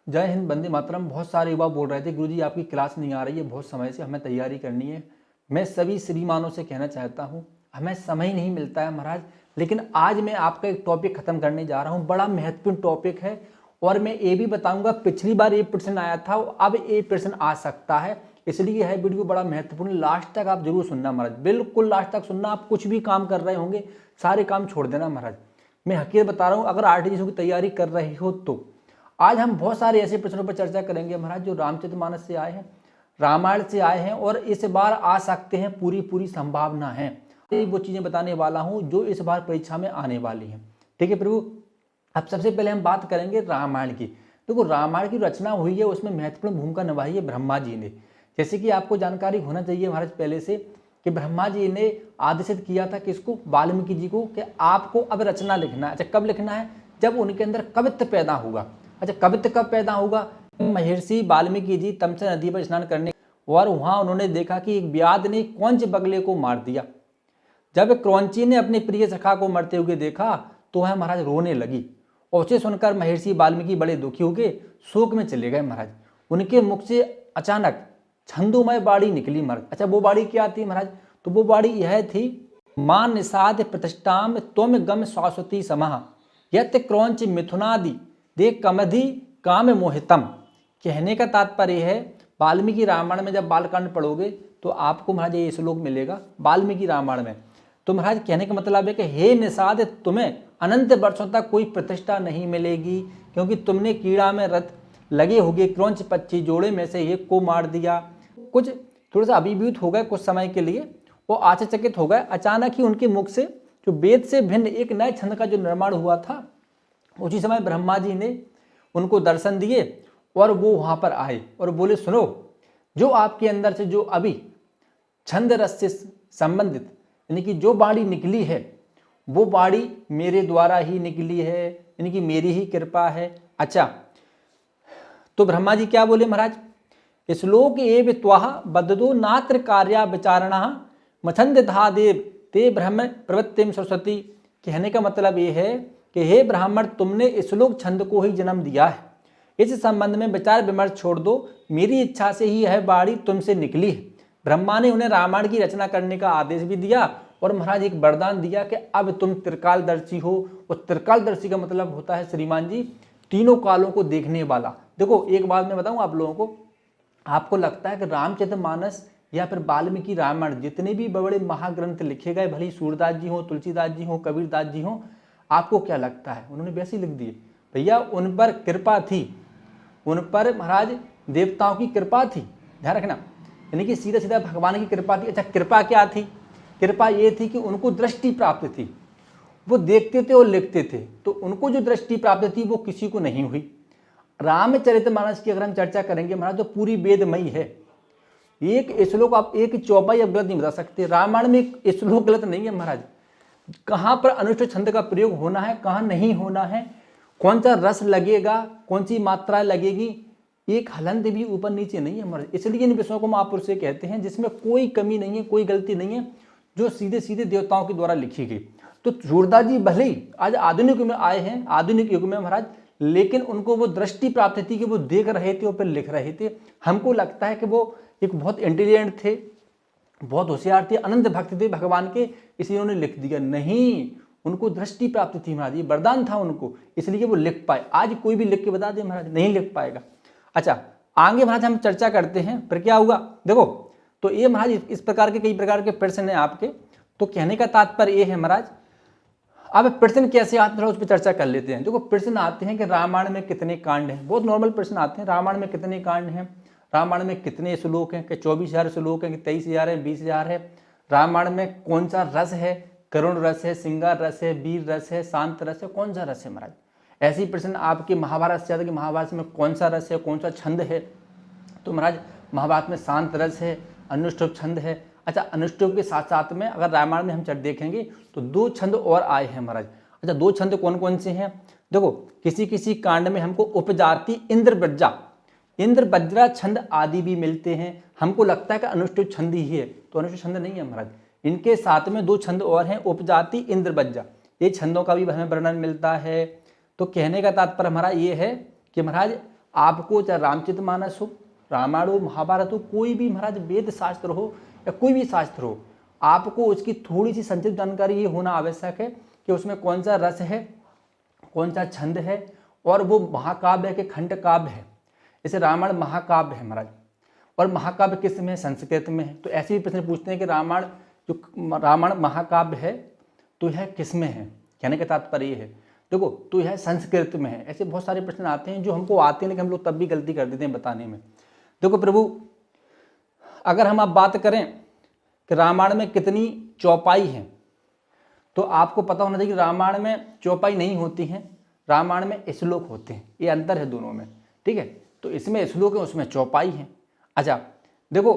जय हिंद, वंदे मातरम। बहुत सारे युवा बोल रहे थे गुरुजी आपकी क्लास नहीं आ रही है, बहुत समय से हमें तैयारी करनी है। मैं सभी श्रीमानों से कहना चाहता हूँ हमें समय नहीं मिलता है महाराज, लेकिन आज मैं आपका एक टॉपिक खत्म करने जा रहा हूँ। बड़ा महत्वपूर्ण टॉपिक है और मैं ये भी बताऊंगा पिछली बार ये प्रश्न आया था, अब ये प्रश्न आ सकता है, इसलिए है वीडियो बड़ा महत्वपूर्ण। लास्ट तक आप जरूर सुनना महाराज, बिल्कुल लास्ट तक सुनना। आप कुछ भी काम कर रहे होंगे सारे काम छोड़ देना महाराज, मैं हकीकत बता रहा हूँ। अगर आरटीजी की तैयारी कर रही हो तो आज हम बहुत सारे ऐसे प्रश्नों पर चर्चा करेंगे महाराज जो रामचरितमानस से आए हैं, रामायण से आए हैं और इस बार आ सकते हैं, पूरी संभावना है। वो चीजें बताने वाला हूं जो इस बार परीक्षा में आने वाली हैं। ठीक है प्रभु। अब सबसे पहले हम बात करेंगे रामायण की। देखो रामायण की रचना हुई है, उसमें महत्वपूर्ण भूमिका निभाई है ब्रह्मा जी ने। जैसे कि आपको जानकारी होना चाहिए महाराज पहले से कि ब्रह्मा जी ने आदेशित किया था किसको, वाल्मीकि जी को, कि आपको अब रचना लिखना है। अच्छा कब लिखना है, जब उनके अंदर कवित्व पैदा होगा। अच्छा कवित्व कब पैदा होगा, महर्षि वाल्मीकि जी तमसा नदी पर स्नान करने और वहां उन्होंने देखा कि एक व्याध ने क्रौंच बगले को मार दिया। जब क्रौंची ने अपने प्रिय सखा को मरते हुए देखा तो वह महाराज रोने लगी और उसे सुनकर महर्षि वाल्मीकि बड़े दुखी हो गए, शोक में चले गए महाराज। उनके मुख से अचानक छंदोमय बाड़ी निकली महाराज। अच्छा वो बाड़ी क्या थी महाराज, तो वो बाड़ी यह थी, मां निषाद प्रतिष्ठाम त्वम गम शाश्वती समः यत क्रौंच मिथुनादि दे कमधि काम मोहितम। कहने का तात्पर्य है वाल्मीकि रामायण में जब बालकांड पढ़ोगे तो आपको महाराज ये श्लोक मिलेगा वाल्मीकि रामायण में। तो महाराज कहने का मतलब है कि हे निषाद, तुम्हें अनंत वर्षों तक कोई प्रतिष्ठा नहीं मिलेगी, क्योंकि तुमने कीड़ा में रत लगे होगे क्रौंच पक्षी जोड़े में से एक को मार दिया। कुछ थोड़ा सा अभिभूत हो गए कुछ समय के लिए, वो आश्चर्यचकित हो गए। अचानक ही उनके मुख से जो वेद से भिन्न एक नए छंद का जो निर्माण हुआ था, उसी समय ब्रह्मा जी ने उनको दर्शन दिए और वो वहां पर आए और बोले सुनो, जो आपके अंदर से जो अभी छंद रस से संबंधित यानी कि जो बाणी निकली है वो बाणी मेरे द्वारा ही निकली है, यानी कि मेरी ही कृपा है। अच्छा तो ब्रह्मा जी क्या बोले महाराज, श्लोक एव त्वाह बददो नात्र कार्या विचारणा मछंद धा देव ते ब्रह्म प्रवृत्तिम सरस्वती। कहने का मतलब ये है कि हे ब्राह्मण, तुमने श्लोक छंद को ही जन्म दिया है, इस संबंध में विचार विमर्श छोड़ दो, मेरी इच्छा से ही यह बाणी तुमसे निकली है। ब्रह्मा ने उन्हें रामायण की रचना करने का आदेश भी दिया और महाराज एक वरदान दिया कि अब तुम त्रिकालदर्शी हो। और त्रिकालदर्शी का मतलब होता है श्रीमान जी तीनों कालों को देखने वाला। देखो एक बात मैं बताऊं आप लोगों को, आपको लगता है कि रामचरितमानस या फिर वाल्मीकि रामायण जितने भी बड़े महाग्रंथ लिखे गए, भले सूरदास जी हो, तुलसीदास जी हो, कबीरदास जी हो, आपको क्या लगता है उन्होंने वैसे ही लिख दिए? भैया उन पर कृपा थी, उन पर महाराज देवताओं की कृपा थी, ध्यान रखना, यानी कि सीधा सीधा भगवान की कृपा थी। अच्छा कृपा क्या थी, कृपा ये थी कि उनको दृष्टि प्राप्त थी, वो देखते थे और लिखते थे, तो उनको जो दृष्टि प्राप्त थी वो किसी को नहीं हुई। रामचरितमानस की अगर हम चर्चा करेंगे महाराज तो पूरी वेदमयी है। एक श्लोक आप एक चौपाई आप गलत नहीं बता सकते, रामायण में एक श्लोक गलत नहीं है महाराज। कहाँ पर अनुष्ठित छंद का प्रयोग होना है, कहाँ नहीं होना है, कौन सा रस लगेगा, कौन सी मात्रा लगेगी, एक हलंत भी ऊपर नीचे नहीं है महाराज। इसलिए इन विषयों को महापुरुष से कहते हैं जिसमें कोई कमी नहीं है, कोई गलती नहीं है, जो सीधे सीधे देवताओं के द्वारा लिखी गई। तो सूरदास जी भले ही आज आधुनिक युग में आए हैं, आधुनिक युग में महाराज, लेकिन उनको वो दृष्टि प्राप्त थी कि वो देख रहे थे और फिर लिख रहे थे। हमको लगता है कि वो एक बहुत इंटेलिजेंट थे, बहुत होशियार थे, अनंत भक्त थे भगवान के, इसलिए उन्होंने लिख दिया। नहीं, उनको दृष्टि प्राप्त थी महाराज, ये वरदान था उनको, इसलिए वो लिख पाए। आज कोई भी लिख के बता दे महाराज नहीं लिख पाएगा। अच्छा आगे महाराज हम चर्चा करते हैं, फिर क्या हुआ देखो। तो ये महाराज इस प्रकार के कई प्रकार के प्रश्न हैं आपके। तो कहने का तात्पर्य ये है महाराज, अब प्रश्न कैसे आते हैं उस पर चर्चा कर लेते हैं। देखो प्रश्न आते हैं कि रामायण में कितने कांड हैं, बहुत नॉर्मल प्रश्न आते हैं। रामायण में कितने कांड हैं, रामायण में कितने श्लोक हैं, कि 24,000 श्लोक हैं, कि 23,000 है, 20,000 है। रामायण में कौन सा रस है, करुण रस है, सिंगार रस है, वीर रस है, शांत रस है, कौन सा रस है महाराज। ऐसे ही प्रश्न आपके महाभारत से आता है कि महाभारत में कौन सा रस है, कौन सा छंद है। तो महाराज महाभारत में शांत रस है, अनुष्टुप छंद है। अच्छा अनुष्टुप के साथ साथ में अगर रामायण में हम देखेंगे तो 2 छंद और आए हैं महाराज। अच्छा 2 छंद कौन कौन से हैं, देखो किसी किसी कांड में हमको उपजाति इंद्रवज्रा, इंद्रवज्रा छंद आदि भी मिलते हैं। हमको लगता है कि अनुष्टुप छंद ही है, तो अनुष्टुप छंद नहीं है महाराज। इनके साथ में 2 छंद और हैं, उपजाति इंद्रवज्रा, ये छंदों का भी हमें वर्णन मिलता है। तो कहने का तात्पर्य हमारा ये है कि महाराज आपको चाहे रामचरितमानस हो, रामायण हो, महाभारत हो, कोई भी महाराज वेद शास्त्र हो या कोई भी शास्त्र हो, आपको उसकी थोड़ी सी संक्षिप्त जानकारी ये होना आवश्यक है कि उसमें कौन सा रस है, कौन सा छंद है, और वो महाकाव्य है कि खंड काव्य है। जैसे रामायण महाकाव्य है महाराज, और महाकाव्य किस में है? संस्कृत में है। तो ऐसे भी प्रश्न पूछते हैं कि रामायण महाकाव्य है तो यह किस में है? कहने का तात्पर्य ये है, देखो तो यह संस्कृत में है। ऐसे बहुत सारे प्रश्न आते हैं जो हमको आते हैं लेकिन हम लोग तब भी गलती कर देते हैं बताने में। देखो प्रभु, अगर हम आप बात करें कि रामायण में कितनी चौपाई है, तो आपको पता होना चाहिए कि रामायण में चौपाई नहीं होती है, रामायण में श्लोक होते हैं। ये अंतर है दोनों में, ठीक है। तो इसमें श्लोक है, उसमें चौपाई है। अच्छा देखो,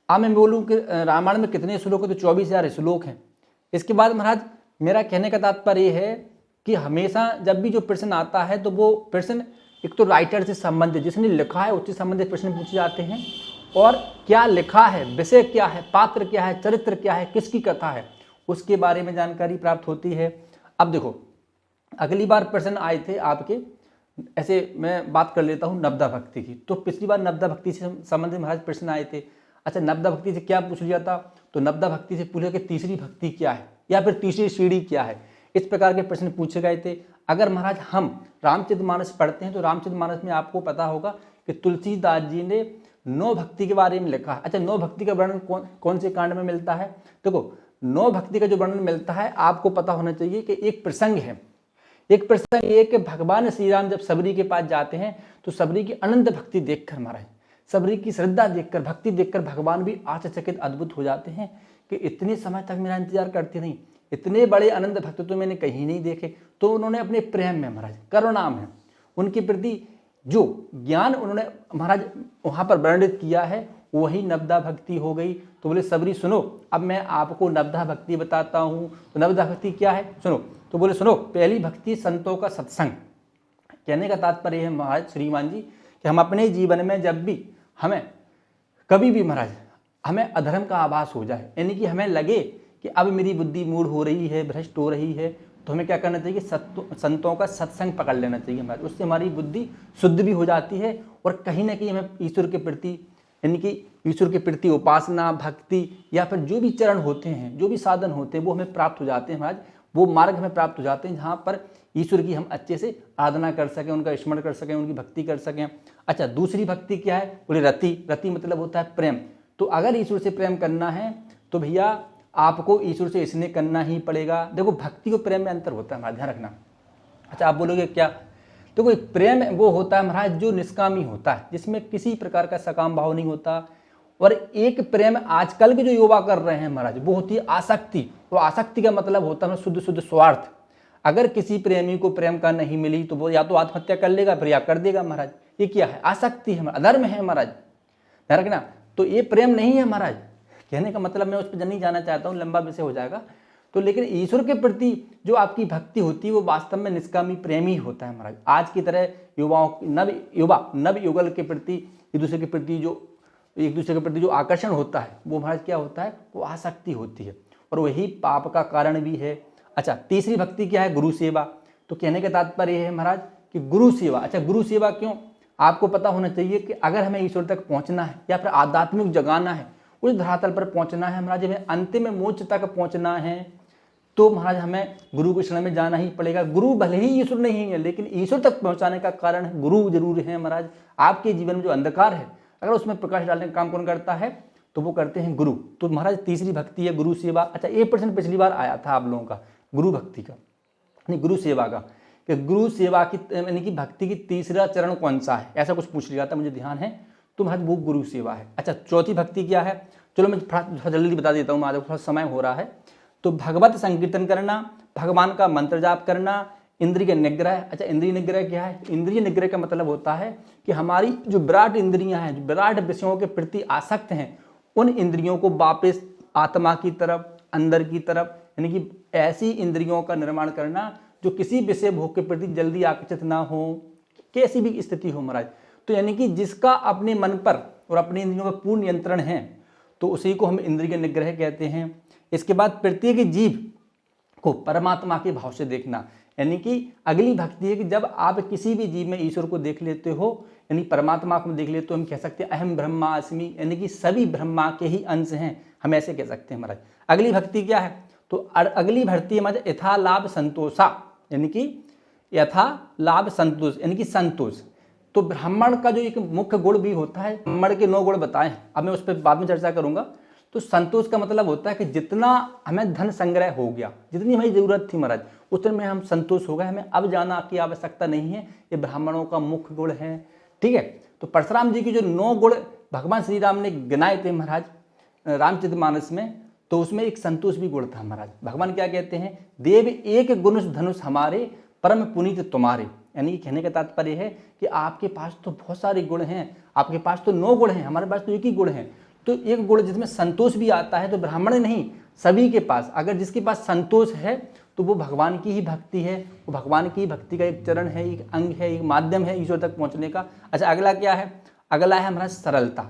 अब मैं बोलूँ कि रामायण में कितने श्लोक है, तो 24,000 श्लोक हैं। इसके बाद महाराज मेरा कहने का तात्पर्य ये है कि हमेशा जब भी जो प्रश्न आता है तो वो प्रश्न एक तो राइटर से संबंधित, जिसने लिखा है उससे संबंधित प्रश्न पूछे जाते हैं, और क्या लिखा है, विषय क्या है, पात्र क्या है, चरित्र क्या है, किसकी कथा है, उसके बारे में जानकारी प्राप्त होती है। अब देखो, अगली बार प्रश्न आए थे आपके, ऐसे मैं बात कर लेता हूँ नवदा भक्ति की। तो पिछली बार नवदा भक्ति से संबंधित महाराज प्रश्न आए थे। अच्छा, नवदा भक्ति से क्या पूछ लिया था? तो नवदा भक्ति से पूछा कि तीसरी भक्ति क्या है, या फिर तीसरी सीढ़ी क्या है। इस प्रकार के प्रश्न पूछे गए थे। अगर महाराज हम रामचरितमानस पढ़ते हैं तो रामचरितमानस में आपको पता होगा कि तुलसीदास जी ने 9 भक्ति के बारे में लिखा है। अच्छा, 9 भक्ति का वर्णन कौन से कांड में मिलता है? देखो, 9 भक्ति का जो वर्णन मिलता है आपको पता होना चाहिए कि एक प्रसंग है। एक प्रसंग ये कि भगवान श्री राम जब सबरी के पास जाते हैं तो सबरी की अनंत भक्ति देखकर महाराज, सबरी की श्रद्धा देखकर, भक्ति देखकर भगवान भी आश्चर्यचकित अद्भुत हो जाते हैं कि इतने समय तक मेरा इंतजार करती नहीं, इतने बड़े आनंद भक्त तो मैंने कहीं नहीं देखे। तो उन्होंने अपने प्रेम में महाराज, करुणा में, उनके प्रति जो ज्ञान उन्होंने महाराज वहाँ पर वर्णित किया है वही नवदा भक्ति हो गई। तो बोले सबरी सुनो, अब मैं आपको नवदा भक्ति बताता हूँ। तो नवदा भक्ति क्या है सुनो। तो बोले सुनो, पहली भक्ति संतों का सत्संग। कहने का तात्पर्य है महाराज श्रीमान जी कि हम अपने जीवन में जब भी हमें कभी भी महाराज हमें अधर्म का आभास हो जाए, यानी कि हमें लगे कि अब मेरी बुद्धि मूढ़ हो रही है, भ्रष्ट हो रही है, तो हमें क्या करना चाहिए? संतों का सत्संग पकड़ लेना चाहिए हमारे। उससे हमारी बुद्धि शुद्ध भी हो जाती है और कहीं ना कहीं हमें ईश्वर के प्रति, यानी कि ईश्वर के प्रति उपासना, भक्ति या फिर जो भी चरण होते हैं, जो भी साधन होते हैं वो हमें प्राप्त हो जाते हैं महाराज। वो मार्ग हमें प्राप्त हो जाते हैं जहाँ पर ईश्वर की हम अच्छे से आराधना कर सकें, उनका स्मरण कर सकें, उनकी भक्ति कर सकें। अच्छा, दूसरी भक्ति क्या है? बोले रति। रति मतलब होता है प्रेम। तो अगर ईश्वर से प्रेम करना है तो भैया आपको ईश्वर से इसने करना ही पड़ेगा। देखो, भक्ति और प्रेम में अंतर होता है महाराज, ध्यान रखना। अच्छा, आप बोलोगे क्या? तो कोई प्रेम वो होता है महाराज जो निष्कामी होता है, जिसमें किसी प्रकार का सकाम भाव नहीं होता। और एक प्रेम आजकल के जो युवा कर रहे हैं महाराज वो होती है आसक्ति। तो आसक्ति का मतलब होता है शुद्ध शुद्ध स्वार्थ। अगर किसी प्रेमी को प्रेम का नहीं मिली तो वो या तो आत्महत्या कर लेगा फिर या कर देगा महाराज। ये क्या है? आसक्ति है, अधर्म है महाराज, ध्यान रखना। तो ये प्रेम नहीं है महाराज। कहने का मतलब मैं उस पर नहीं जाना चाहता हूँ, लंबा विषय हो जाएगा। तो लेकिन ईश्वर के प्रति जो आपकी भक्ति होती है वो वास्तव में निष्कामी प्रेम ही होता है महाराज। आज की तरह युवाओं, नव युगल के प्रति एक दूसरे के प्रति जो आकर्षण होता है वो महाराज क्या होता है? वो आसक्ति होती है और वही पाप का कारण भी है। अच्छा, तीसरी भक्ति क्या है? गुरु सेवा। तो कहने का तात्पर्य है महाराज कि गुरु सेवा। अच्छा, गुरु सेवा क्यों? आपको पता होना चाहिए कि अगर हमें ईश्वर तक पहुंचना है या फिर आध्यात्मिक जगाना है, उस धरातल पर पहुंचना है महाराज, हमें अंतिम मोक्ष तक पहुंचना है, तो महाराज हमें गुरु के शरण में जाना ही पड़ेगा। गुरु भले ही ईश्वर नहीं है लेकिन ईश्वर तक पहुंचाने का कारण गुरु जरूर है महाराज। आपके जीवन में जो अंधकार है अगर उसमें प्रकाश डालने का काम कौन करता है? तो वो करते हैं गुरु। तो महाराज तीसरी भक्ति है गुरु सेवा। अच्छा, ये प्रश्न पिछली बार आया था आप लोगों का गुरु भक्ति का, नहीं गुरु सेवा का, कि गुरु सेवा की यानी कि भक्ति की तीसरा चरण कौन सा है, ऐसा कुछ पूछ लिया था, मुझे ध्यान है। तो महाराज वो गुरु सेवा है। अच्छा, चौथी भक्ति क्या है? चलो मैं थोड़ा जल्दी बता देता हूँ, महाराज थोड़ा समय हो रहा है। तो भगवत संकीर्तन करना, भगवान का मंत्र जाप करना, इंद्रिय निग्रह। अच्छा, इंद्रिय निग्रह क्या है? इंद्रिय निग्रह का मतलब होता है कि हमारी जो विराट इंद्रियां हैं, जो विराट विषयों के प्रति आसक्त हैं, उन इंद्रियों को वापस आत्मा की तरफ, अंदर की तरफ, यानी कि ऐसी इंद्रियों का निर्माण करना जो किसी विषय भोग के प्रति जल्दी आकर्षित ना हो, कैसी भी स्थिति हो महाराज। तो यानी कि जिसका अपने मन पर और अपने इंद्रियों पर पूर्ण नियंत्रण है तो उसी को हम इंद्रिय निग्रह कहते हैं। इसके बाद प्रत्येक जीव को परमात्मा के भाव से देखना, यानी कि अगली भक्ति है कि जब आप किसी भी जीव में ईश्वर को देख लेते हो, यानी परमात्मा को देख लेते हो, हम कह सकते हैं अहम ब्रह्मास्मि, यानी कि सभी ब्रह्मा के ही अंश हैं, हम ऐसे कह सकते हैं महाराज। अगली भक्ति क्या है? तो अगली भक्ति है महाराज यथा लाभ संतोषा, यानी कि यथा लाभ संतोष, यानी कि संतोष। तो ब्राह्मण का जो एक मुख्य गुण भी होता है, ब्राह्मण के 9 गुण बताए हैं, अब मैं उस पर बाद में चर्चा करूंगा। तो संतोष का मतलब होता है कि जितना हमें धन संग्रह हो गया, जितनी हमें जरूरत थी महाराज, उतने में हम संतोष हो गए, हमें अब जाना की आवश्यकता नहीं है। ये ब्राह्मणों का मुख्य गुण है, ठीक है। तो परशुराम जी के जो 9 गुण भगवान श्री राम ने गिनाए थे महाराज रामचरितमानस में, तो उसमें एक संतोष भी गुण था महाराज। भगवान क्या कहते हैं? देव एक गुण धनुष हमारे, परम पुनीत तुम्हारे। यानी कहने का तात्पर्य है कि आपके पास तो बहुत सारे गुण हैं, आपके पास तो 9 गुण हैं, हमारे पास तो एक ही गुण है। तो एक गुण जिसमें संतोष भी आता है, तो ब्राह्मण नहीं सभी के पास, अगर जिसके पास संतोष है तो वो भगवान की ही भक्ति है, वो भगवान की भक्ति का एक चरण है, एक अंग है, एक माध्यम है ईश्वर तक पहुंचने का। अच्छा, अगला क्या है? अगला है हमारा सरलता।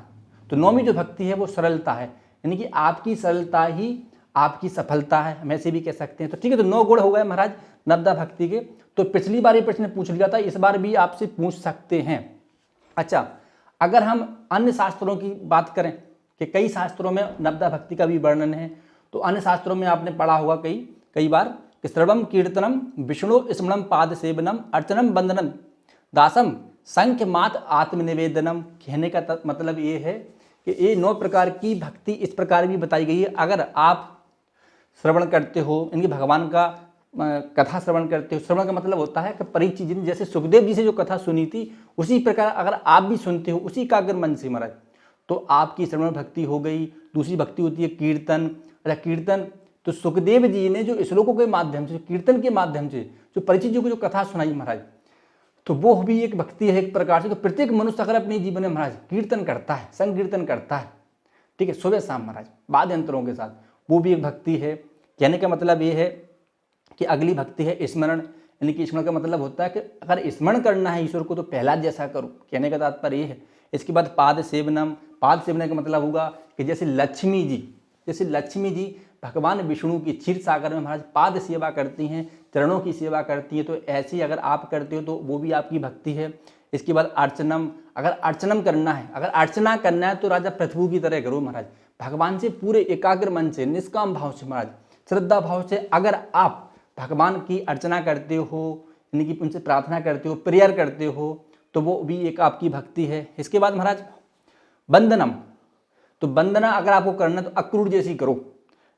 तो 9वीं जो भक्ति है वो सरलता है, यानी कि आपकी सरलता ही आपकी सफलता है, हम ऐसे भी कह सकते हैं। तो ठीक है, तो 9 गुण हो गए महाराज नवदा भक्ति के। तो पिछली बार ये प्रश्न पूछ लिया था, इस बार भी आपसे पूछ सकते हैं। अच्छा, अगर हम अन्य शास्त्रों की बात करें कि कई शास्त्रों में नवदा भक्ति का भी वर्णन है, तो अन्य शास्त्रों में आपने पढ़ा होगा कई बार कि श्रवणम कीर्तनम विष्णु स्मरणम पाद सेवनम अर्चनम वंदनम दासम संख्य मात आत्मनिवेदनम। कहने का मतलब ये है कि ये 9 प्रकार की भक्ति इस प्रकार भी बताई गई है। अगर आप श्रवण करते हो, इनकी भगवान का कथा श्रवण करते हो, श्रवण का मतलब होता है कि परिचित, जिन जैसे सुखदेव जी से जो कथा सुनी थी उसी प्रकार अगर आप भी सुनते हो उसी कागर मन से महाराज, तो आपकी श्रवण भक्ति हो गई। दूसरी भक्ति होती है कीर्तन। अच्छा, कीर्तन तो सुखदेव जी ने जो श्लोकों के माध्यम से, कीर्तन के माध्यम से जो परिचित जी को जो कथा सुनाई महाराज, तो वो भी एक भक्ति है एक प्रकार से। तो प्रत्येक मनुष्य अगर अपने जीवन में महाराज कीर्तन करता है, संकीर्तन करता है, ठीक है, सुबह शाम महाराज वाद्य यंत्रों के साथ, वो भी एक भक्ति है। कहने का मतलब ये है कि अगली भक्ति है स्मरण, यानी कि स्मरण का मतलब होता है कि अगर स्मरण करना है ईश्वर को तो पहला जैसा करो, कहने का तात्पर्य ये है। इसके बाद पाद सेवनम, पाद सेवने का मतलब होगा कि जैसे लक्ष्मी जी भगवान विष्णु की क्षीर सागर में महाराज पाद सेवा करती हैं, चरणों की सेवा करती हैं, तो ऐसे ही अगर आप करते हो तो वो भी आपकी भक्ति है। इसके बाद अर्चनम, अगर अर्चनम करना है, अगर अर्चना करना है तो राजा पृथ्वी की तरह करो महाराज, भगवान से पूरे एकाग्र मन से, निष्काम भाव से महाराज, श्रद्धा भाव से अगर आप भगवान की अर्चना करते हो, यानी कि उनसे प्रार्थना करते हो, प्रेयर करते हो, तो वो भी एक आपकी भक्ति है। इसके बाद महाराज वंदनम, तो वंदना अगर आपको करना तो अक्रूर जैसी करो।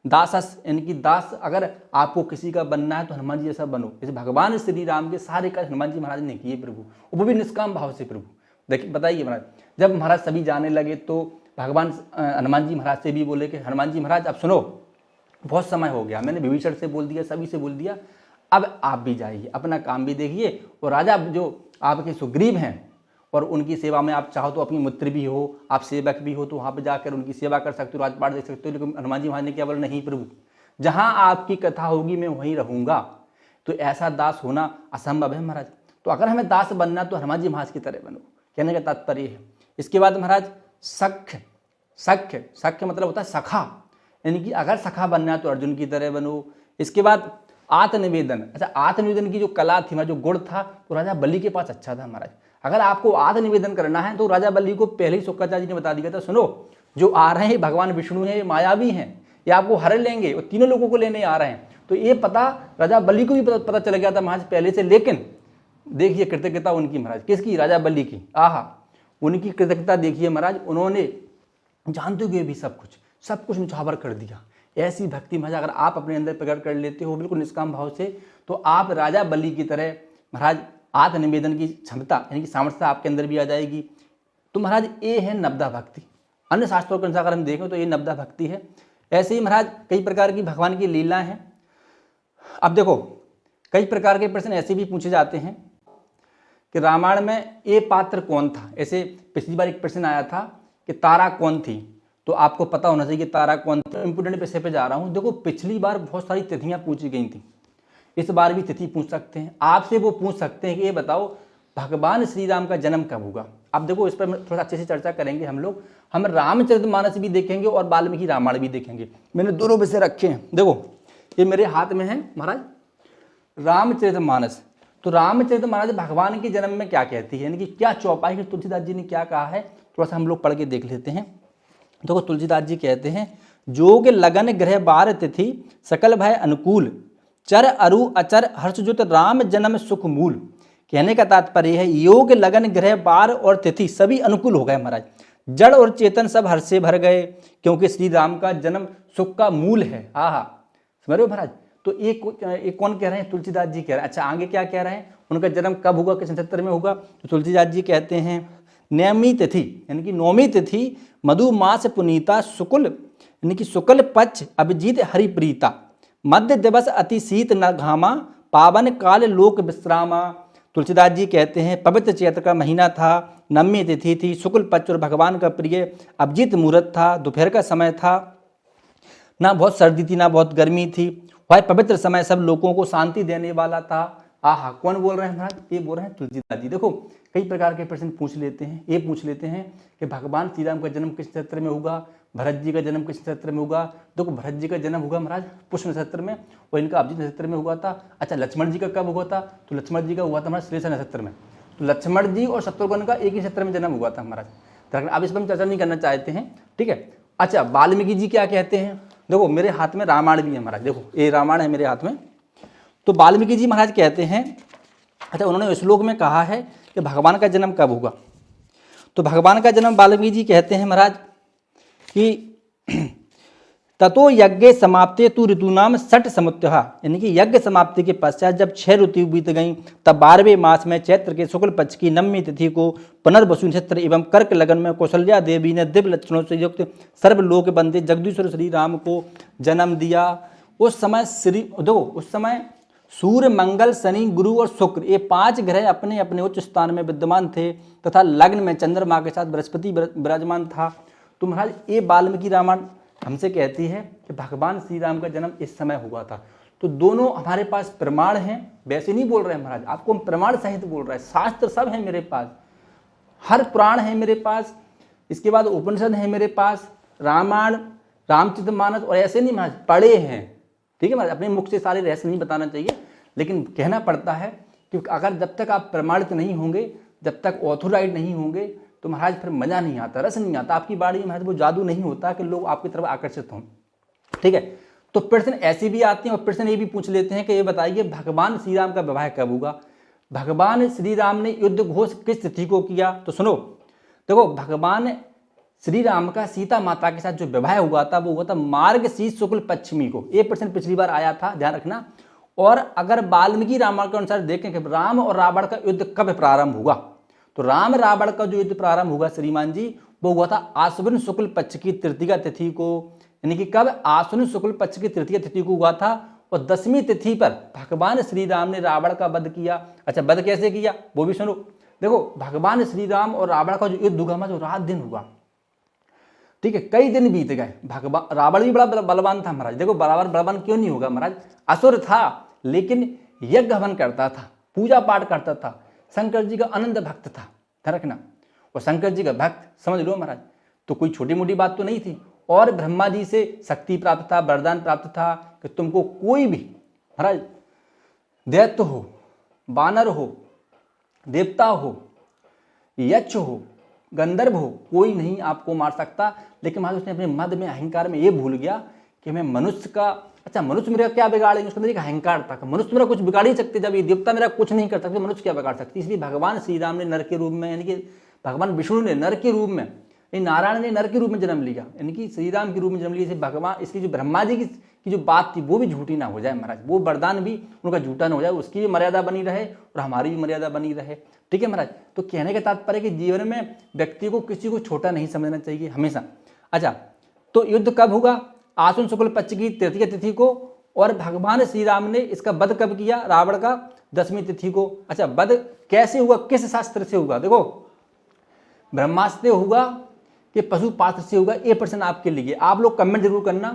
दासस, यानी कि दास, अगर आपको किसी का बनना है तो हनुमान जी जैसा बनो। जैसे भगवान श्री राम के सारे कार्य हनुमान जी महाराज ने किए प्रभु, वो भी निष्काम भाव से प्रभु। देखिए बताइए महाराज, जब महाराज सभी जाने लगे तो भगवान हनुमान जी महाराज से भी बोले कि हनुमान जी महाराज अब सुनो, बहुत समय हो गया, मैंने विभीषण से बोल दिया, सभी से बोल दिया, अब आप भी जाइए, अपना काम भी देखिए, और राजा जो आपके सुग्रीव हैं और उनकी सेवा में आप चाहो तो अपनी मित्र भी हो, आप सेवक भी हो, तो वहाँ पे जाकर उनकी सेवा कर सकते हो, राजपाट देख सकते हो। लेकिन हनुमान जी महाराज ने क्या बोला? नहीं प्रभु, जहाँ आपकी कथा होगी मैं वहीं रहूँगा। तो ऐसा दास होना असंभव है महाराज। तो अगर हमें दास बनना तो हनुमान जी महाराज की तरह बनो, कहने का तात्पर्य है। इसके बाद महाराज सख्य मतलब होता है सखा, यानी कि अगर सखा बनना है तो अर्जुन की तरह बनो। इसके बाद आत्मनिवेदन, अच्छा आत्मनिवेदन की जो कला थी, जो गुण था, तो राजा बलि के पास अच्छा था महाराज। अगर आपको आत्मनिवेदन करना है तो राजा बलि को पहले ही शुक्राचार्य जी ने बता दिया था, सुनो जो आ रहे हैं भगवान विष्णु हैं, ये मायावी हैं, ये आपको हर लेंगे, और तीनों लोगों को लेने आ रहे हैं। तो ये पता राजा बलि को भी पता चल गया था महाराज पहले से। लेकिन देखिए कृतज्ञता उनकी महाराज, किसकी? राजा बलि की। आहा, उनकी कृतज्ञता देखिए महाराज, उन्होंने जानते हुए भी सब कुछ निछावर कर दिया। ऐसी भक्ति महाराज अगर आप अपने अंदर प्रकट कर लेते हो बिल्कुल निष्काम भाव से, तो आप राजा बलि की तरह महाराज आत्मनिवेदन की क्षमता, यानी कि सामर्थ्य आपके अंदर भी आ जाएगी। तो महाराज ये है नवदा भक्ति। अन्य शास्त्रों के अनुसार अगर हम देखें तो ये नवदा भक्ति है। ऐसे ही महाराज कई प्रकार की भगवान की लीला हैं। अब देखो कई प्रकार के प्रश्न ऐसे भी पूछे जाते हैं कि रामायण में ये पात्र कौन था। ऐसे पिछली बार एक प्रश्न आया था कि तारा कौन थी, तो आपको पता होना चाहिए कि तारा कौन थी। इंपोर्टेंट विषय पे जा रहा हूँ। देखो पिछली बार बहुत सारी तिथियां पूछी गई थी, इस बार भी तिथि पूछ सकते हैं आपसे। वो पूछ सकते हैं कि ये बताओ भगवान श्री राम का जन्म कब होगा। अब देखो इस पर थोड़ा अच्छे से चर्चा करेंगे हम लोग। हम रामचरितमानस भी देखेंगे और वाल्मीकि रामायण भी देखेंगे। मैंने दोनों विषय रखे हैं। देखो ये मेरे हाथ में है महाराज, रामचरितमानस। तो रामचरितमानस भगवान के जन्म में क्या कहती है, यानी कि क्या चौपाई कि तुलसीदास जी ने क्या कहा है, थोड़ा सा हम लोग पढ़ के देख लेते हैं। देखो तुलसीदास जी कहते हैं, जोग लगन ग्रह बार तिथि सकल भय अनुकूल, चर अरु अचर हर्षजुत राम जन्म सुख मूल। कहने का तात्पर्य है योग लगन ग्रह बार और तिथि सभी अनुकूल हो गए महाराज, जड़ और चेतन सब हर्ष से भर गए, क्योंकि श्री राम का जन्म सुख का मूल है। आहा, समझ रहे हो महाराज। तो एक कौन कह रहे हैं, तुलसीदास जी कह रहे हैं। अच्छा आगे क्या कह रहे हैं, उनका जन्म कब होगा, किस नक्षत्र में होगा। तो तुलसीदास जी कहते हैं नवमी तिथि यानी कि नौमी तिथि मधु मास पुनीता शुक्ल यानी कि शुक्ल पक्ष अभिजीत हरिप्रीता, मध्य दिवस अति शीत न घामा, पावन काल लोक विश्रामा। तुलसीदास जी कहते हैं पवित्र चैत्र का महीना था, नवमी तिथि थी, शुक्ल पक्ष और भगवान का प्रिय अभिजीत मुहूर्त था, दोपहर का समय था, ना बहुत सर्दी थी ना बहुत गर्मी थी, वह पवित्र समय सब लोगों को शांति देने वाला था। आहा, कौन बोल रहे हैं महाराज, ये बोल रहे हैं तुलसीदास जी। देखो कई प्रकार के प्रश्न पूछ लेते हैं, ये पूछ लेते हैं कि भगवान श्री राम का जन्म किस नक्षत्र में होगा, भरत जी का जन्म किस नक्षत्र में होगा। देखो भरत जी का जन्म होगा महाराज पुष्य नक्षत्र में और इनका अभिजीत नक्षत्र में हुआ था। अच्छा लक्ष्मण जी का कब हुआ था, तो लक्ष्मण जी का हुआ था महाराज श्लेषा नक्षत्र में। तो लक्ष्मण जी और शत्रुघ्न का एक ही नक्षत्र में जन्म हुआ था महाराज। अब इस पर हम चर्चा नहीं करना चाहते हैं, ठीक है। अच्छा वाल्मीकि जी क्या कहते हैं, देखो मेरे हाथ में रामायण भी है महाराज, देखो ये रामायण है मेरे हाथ में। तो वाल्मीकि जी महाराज कहते हैं, अच्छा उन्होंने श्लोक में कहा है कि भगवान का जन्म कब होगा। तो भगवान का जन्म वाल्मीकि जी कहते हैं महाराज कि ततो यज्ञ समाप्ते तु ऋतुनाम षट समुत्तः, यानी कि यज्ञ समाप्ति के पश्चात जब 6 ऋतु बीत गई तब 12वें मास में चैत्र के शुक्ल पक्ष की नवमी तिथि को पुनर्वसु नक्षत्र एवं कर्क लगन में कौशल्या देवी ने दिव्य लक्षणों से युक्त सर्वलोक बंदे जगदीश्वर श्री राम को जन्म दिया। उस समय सूर्य मंगल शनि गुरु और शुक्र ये 5 ग्रह अपने अपने उच्च स्थान में विद्यमान थे तथा लग्न में चंद्रमा के साथ बृहस्पति विराजमान था। तो महाराज ये वाल्मीकि रामायण हमसे कहती है कि भगवान श्री राम का जन्म इस समय हुआ था। तो दोनों हमारे पास प्रमाण हैं, वैसे नहीं बोल रहे हैं महाराज, आपको हम प्रमाण सहित बोल रहे हैं। शास्त्र सब है मेरे पास, हर पुराण है मेरे पास, इसके बाद उपनिषद है मेरे पास, रामायण रामचरितमानस, और ऐसे नहीं महाराज पढ़े हैं, ठीक है महाराज। अपने मुख से सारे रहस्य नहीं बताना चाहिए, लेकिन कहना पड़ता है क्योंकि अगर जब तक आप प्रमाणित नहीं होंगे, जब तक ऑथोराइज नहीं होंगे, तो महाराज फिर मजा नहीं आता, रस नहीं आता आपकी बाड़ी में महाराज, वो जादू नहीं होता कि लोग आपकी तरफ आकर्षित हों, ठीक है। तो प्रश्न ऐसे भी आते हैं और प्रश्न ये भी पूछ लेते हैं कि ये बताइए भगवान श्री राम का विवाह कब होगा। भगवान श्री राम ने युद्ध घोष किस तिथि को किया, तो सुनो देखो भगवान श्री राम का सीता माता के साथ जो विवाह हुआ था वो हुआ था मार्गशीर्ष शुक्ल पश्चिमी को। ये प्रश्न पिछली बार आया था, ध्यान रखना। और अगर वाल्मीकि रामायण के अनुसार देखें कि राम और रावण का युद्ध कब प्रारंभ हुआ, तो राम रावण का जो युद्ध प्रारंभ हुआ श्रीमान जी वो हुआ था आश्विन शुक्ल पक्ष की तृतीया तिथि को, यानी कि कब, आश्विन शुक्ल पक्ष की तृतीया तिथि को हुआ था। और 10वीं तिथि पर भगवान श्री राम ने रावण का वध किया। अच्छा वध कैसे किया वो भी सुनो। देखो भगवान श्री राम और रावण का जो युद्ध हुआ जो रात दिन हुआ, ठीक है, कई दिन बीत गए। भगवान रावण भी बड़ा बलवान था महाराज। देखो बराबर बलवान क्यों नहीं होगा महाराज, असुर था लेकिन यज्ञ हवन करता था, पूजा पाठ करता था, शंकर जी का अनंत भक्त था, ध्यान रखना। और शंकर जी का भक्त समझ लो महाराज, तो कोई छोटी मोटी बात तो नहीं थी। और ब्रह्मा जी से शक्ति प्राप्त था, वरदान प्राप्त था कि तुमको कोई भी महाराज दैत्य हो, बानर हो, देवता हो, यक्ष हो, गंधर्व हो, कोई नहीं आपको मार सकता। लेकिन महाराज उसने अपने मद में अहंकार में ये भूल गया कि मैं मनुष्य का, अच्छा मनुष्य मेरा क्या बिगाड़ेंगे, उसके अंदर एक अहंकार था, मनुष्य मेरा कुछ बिगाड़ ही सकते, जब ये देवता मेरा कुछ नहीं कर सकते मनुष्य क्या बिगाड़ सकते। इसलिए भगवान श्री राम ने नर के रूप में, यानी कि भगवान विष्णु ने नर के रूप में, नारायण ने नर के रूप में जन्म लिया, यानी कि श्री राम के रूप में जन्म लिया। भगवान इसकी जो ब्रह्मा जी की जो बात थी वो भी झूठी ना हो जाए महाराज, वो वरदान भी उनका झूठा ना हो जाए, उसकी भी मर्यादा बनी रहे और हमारी भी मर्यादा बनी रहे, ठीक है महाराज। तो कहने का तात्पर्य कि जीवन में व्यक्ति को किसी को छोटा नहीं समझना चाहिए हमेशा। अच्छा तो युद्ध कब होगा, आश्विन शुक्ल पक्ष की तृतीया तिथि को। और भगवान श्री राम ने इसका वध कब किया, रावण का 10वीं तिथि को। अच्छा वध कैसे हुआ, किस शास्त्र से हुआ, देखो ब्रह्मास्त्र से होगा कि पशुपात्र से होगा, ये प्रश्न आपके लिए। आप लोग कमेंट जरूर करना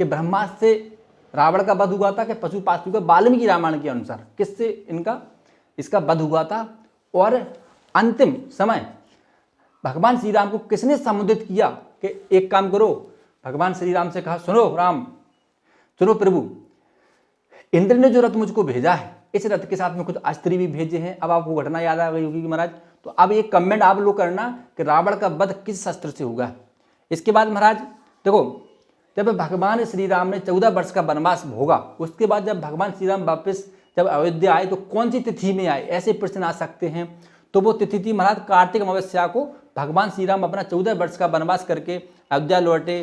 कि ब्रह्मास्त्र से रावण का वध हुआ था कि पशुपात्र हुआ। वाल्मीकि रामायण के अनुसार किससे इसका वध हुआ था। और अंतिम समय भगवान श्री राम को किसने संबोधित किया कि एक काम करो, भगवान श्री राम से कहा सुनो राम, सुनो प्रभु, इंद्र ने जो रथ मुझको भेजा है इस रथ के साथ में कुछ अस्त्र भी भेजे हैं। अब आपको घटना याद आ गई होगी कि महाराज, तो अब एक कमेंट आप लोग करना कि रावण का वध किस शस्त्र से होगा। इसके बाद महाराज देखो, जब भगवान श्री राम ने 14 वर्ष का वनवास भोगा, उसके बाद जब भगवान श्री राम वापस जब अयोध्या आए तो कौन सी तिथि में आए, ऐसे प्रश्न आ सकते हैं। तो वो तिथि थी महाराज कार्तिक अमावस्या को भगवान श्री राम अपना 14 वर्ष का वनवास करके अयोध्या लौटे।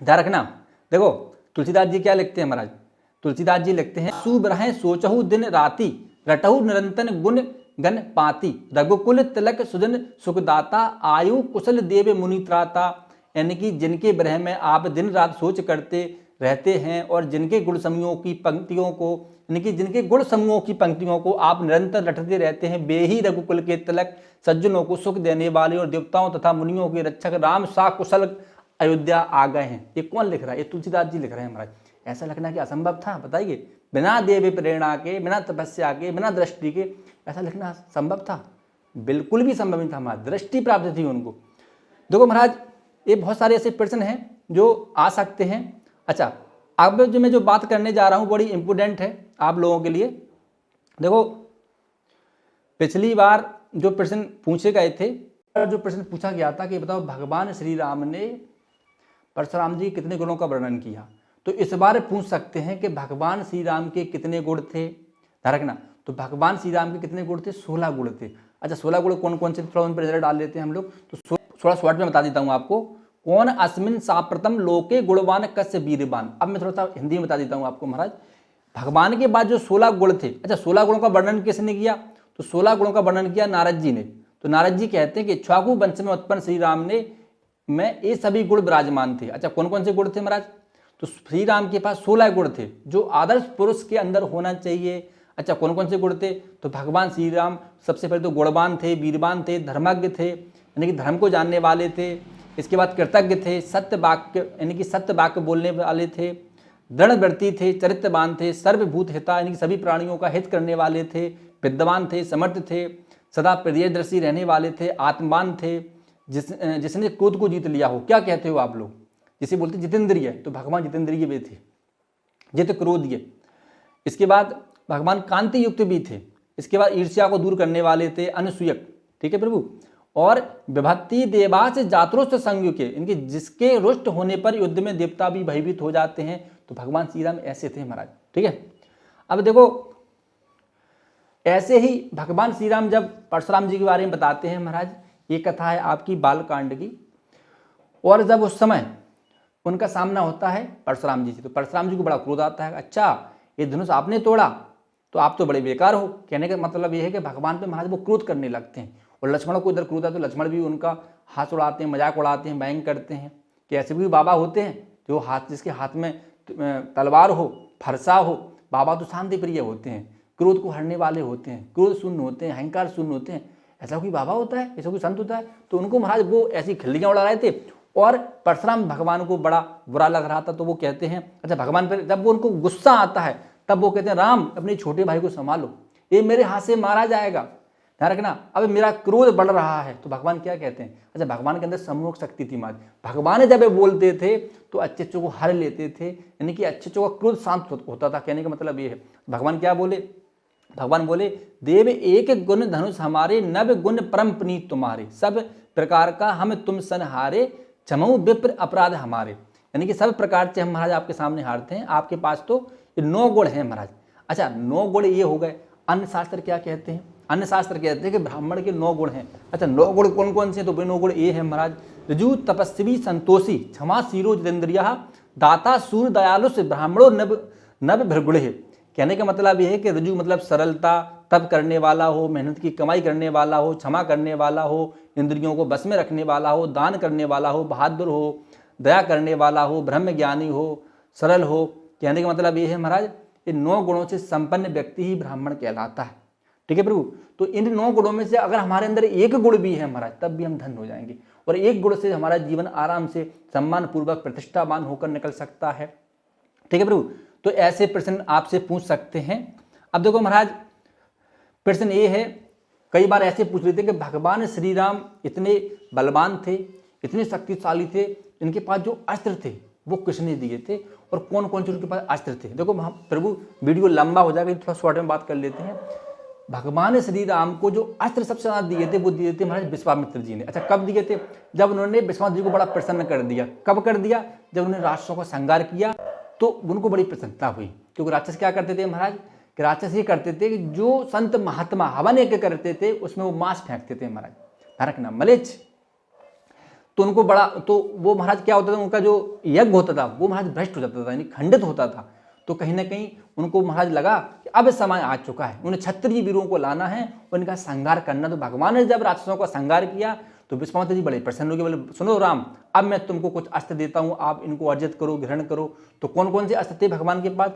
ध्यान रखना, देखो तुलसीदास जी क्या लिखते हैं महाराज, तुलसीदास जी लिखते हैं, सुब्रह सोचहु दिन राति रटहु निरंतन गुण गण पाति रघुकुल तिलक सुजन सुखदाता आयु कुशल देव मुनि त्राता। यानी कि जिनके ब्रह में आप दिन रात सोच करते रहते हैं और जिनके गुण समूहों की पंक्तियों को, यानी कि जिनके गुण समूहों की पंक्तियों को आप निरंतर रटते रहते हैं, वे ही रघुकुल के तिलक सज्जनों को सुख देने वाले और देवताओं तथा मुनियों के रक्षक राम सा कुशल अयोध्या आ गए हैं। ये कौन लिख रहा है? ये तुलसीदास जी लिख रहे हैं महाराज। ऐसा लिखना कि असंभव था? बताइए, बिना देव प्रेरणा के, बिना तपस्या के, बिना दृष्टि के ऐसा लिखना संभव था? बिल्कुल भी संभव नहीं था महाराज, दृष्टि प्राप्त थी उनको। देखो महाराज, ये बहुत सारे ऐसे प्रश्न हैं जो आ सकते हैं। अच्छा, अब जो मैं जो बात करने जा रहा हूँ बड़ी इंपॉर्टेंट है आप लोगों के लिए। देखो, पिछली बार जो प्रश्न पूछे गए थे, जो प्रश्न पूछा गया था कि बताओ भगवान श्री राम ने परशुराम जी कितने गुणों का वर्णन किया, तो इस बार पूछ सकते हैं कि भगवान श्री राम के कितने गुण थे। ध्यान रखना, तो भगवान श्री राम के कितने गुण थे? 16 गुण थे। अच्छा, 16 गुण कौन कौन से, थोड़ा उन पर नजर डाल लेते हैं हम लोग। तो थोड़ा शॉर्ट में बता देता हूँ आपको। कौन अस्मिन साप्रतम लोके गुणवान कस्य वीरवान। अब मैं थोड़ा सा हिंदी में बता देता हूँ आपको महाराज। भगवान के बाद जो 16 गुण थे, अच्छा 16 गुणों का वर्णन किसने किया? तो 16 गुणों का वर्णन किया नारद जी ने। तो नारद जी कहते हैं कि इक्ष्वाकु वंश में उत्पन्न श्री राम ने में ये सभी गुण विराजमान थे। अच्छा, कौन कौन से गुण थे महाराज? तो श्री राम के पास 16 गुण थे जो आदर्श पुरुष के अंदर होना चाहिए। अच्छा, कौन कौन से गुण थे? तो भगवान श्री राम सबसे पहले तो गुणवान थे, वीरवान थे, धर्मज्ञ थे, यानी कि धर्म को जानने वाले थे। इसके बाद कृतज्ञ थे, सत्य वाक्य यानी कि सत्य वाक्य बोलने वाले थे, दृढ़व्रती थे, चरित्रवान थे, सर्वभूत हिता यानी कि सभी प्राणियों का हित करने वाले थे, विद्वान थे, समर्थ थे, सदा प्रियदर्शी रहने वाले थे, आत्मान थे, जिसने क्रोध को जीत लिया हो। क्या कहते हो आप लोग? जिसे बोलते जितेंद्रिय, तो भगवान जितेंद्रिय भी थे, जित क्रोधीय। इसके बाद भगवान कांति युक्त भी थे। इसके बाद ईर्ष्या को दूर करने वाले थे, अनसूयक, ठीक है प्रभु। और विभक्ति देवास जातरोस्त संग के, इनके जिसके रुष्ट होने पर युद्ध में देवता भी भयभीत हो जाते हैं। तो भगवान श्री राम ऐसे थे महाराज, ठीक है। अब देखो, ऐसे ही भगवान श्री राम जब परशुराम जी के बारे में बताते हैं महाराज, ये कथा है आपकी बालकांड की। और जब उस समय उनका सामना होता है परशुराम जी से, तो परशुराम जी को बड़ा क्रोध आता है। अच्छा, ये धनुष आपने तोड़ा तो आप तो बड़े बेकार हो। कहने का मतलब ये है कि भगवान पे महाराज वो क्रोध करने लगते हैं। और लक्ष्मण को इधर क्रोध है तो लक्ष्मण भी उनका हाथ उड़ाते हैं, मजाक उड़ाते हैं, व्यंग करते हैं कि ऐसे भी बाबा होते हैं जो हाथ, जिसके हाथ में तलवार हो, फरसा हो। बाबा तो शांति प्रिय होते हैं, क्रोध को हरने वाले होते हैं, क्रोध शून्य होते हैं, अहंकार शून्य होते हैं। ऐसा कोई बाबा होता है, ऐसा कोई संत होता है? तो उनको महाराज वो ऐसी खिल्लियाँ उड़ा रहे थे और परशुराम भगवान को बड़ा बुरा लग रहा था। तो वो कहते हैं, अच्छा भगवान पर जब वो उनको गुस्सा आता है तब वो कहते हैं, राम अपने छोटे भाई को संभालो, ये मेरे हाथ से मारा जाएगा। ध्यान रखना, अब मेरा क्रोध बढ़ रहा है। तो भगवान क्या कहते हैं? अच्छा, भगवान के अंदर सम्मोहक शक्ति थी महाराज। भगवान जब बोलते थे तो अच्छे अच्छों को हर लेते थे, यानी कि अच्छे अच्छों का क्रोध शांत होता था। कहने का मतलब ये है, भगवान क्या बोले? भगवान बोले, देव एक गुण धनुष हमारे, नव गुण परम पुनीत तुम्हारे, सब प्रकार का हम तुम सन हारे, क्षमऊ विप्र अपराध हमारे। यानी कि सब प्रकार से हम महाराज आपके सामने हारते हैं। आपके पास तो ये 9 गुण हैं महाराज। अच्छा, 9 गुण ये हो गए। अन्य शास्त्र क्या कहते हैं? अन्य शास्त्र कहते हैं कि ब्राह्मण के 9 गुण हैं। अच्छा, 9 गुण कौन कौन से? तो वे 9 गुण ये है महाराज, ऋजु तपस्वी संतोषी, क्षमा शीरो जितेंद्रिय, दाता सूर दयालुष, ब्राह्मणो नव भृगुण। कहने का मतलब ये है कि ऋजु मतलब सरलता, तप करने वाला हो, मेहनत की कमाई करने वाला हो, क्षमा करने वाला हो, इंद्रियों को बस में रखने वाला हो, दान करने वाला हो, बहादुर हो, दया करने वाला हो, ब्रह्म ज्ञानी हो, सरल हो। कहने का मतलब ये है महाराज, ये 9 गुणों से संपन्न व्यक्ति ही ब्राह्मण कहलाता है, ठीक है प्रभु। तो इन 9 गुणों में से अगर हमारे अंदर एक गुण भी है महाराज, तब भी हम धन्य हो जाएंगे। और एक गुण से हमारा जीवन आराम से सम्मान पूर्वक प्रतिष्ठावान होकर निकल सकता है, ठीक है प्रभु। तो ऐसे प्रश्न आपसे पूछ सकते हैं। अब देखो महाराज, प्रश्न ये है, कई बार ऐसे पूछ लेते हैं कि भगवान श्री राम इतने बलवान थे, इतने शक्तिशाली थे, इनके पास जो अस्त्र थे वो किसने दिए थे? और कौन कौन से उनके पास अस्त्र थे। देखो हम प्रभु वीडियो लंबा हो जाएगा, थोड़ा शॉर्ट में बात कर लेते हैं। भगवान श्री राम को जो अस्त्र सबसे ज़्यादा दिए थे वो दिए थे महाराज विश्वामित्र जी ने। अच्छा कब दिए थे? जब उन्होंने विश्वामित्र जी को बड़ा प्रसन्न कर दिया। कब कर दिया? जब उन्होंने राक्षसों का संहार किया तो उनको बड़ी प्रसन्नता हुई। क्योंकि राक्षस क्या करते थे महाराज, कि राक्षस ये करते थे कि जो संत महात्मा हवन यज्ञ करते थे उसमें वो मांस फेंकते थे महाराज, नरक ना मलेच्छ। तो उनको बड़ा, तो वो महाराज क्या होता था, उनका जो यज्ञ होता था वो महाराज भ्रष्ट हो जाता था, यानी खंडित होता था। तो कहीं ना कहीं उनको महाराज लगा कि अब समय आ चुका है, उन्हें क्षत्रिय वीरों को लाना है, उनका संहार करना। तो भगवान ने जब राक्षसों का संहार किया तो विश्वामित्र जी बड़े प्रसन्न हो गए, बोले सुनो राम, अब मैं तुमको कुछ अस्त्र देता हूँ, आप इनको अर्जित करो, ग्रहण करो। तो कौन कौन से अस्त्र थे भगवान के पास?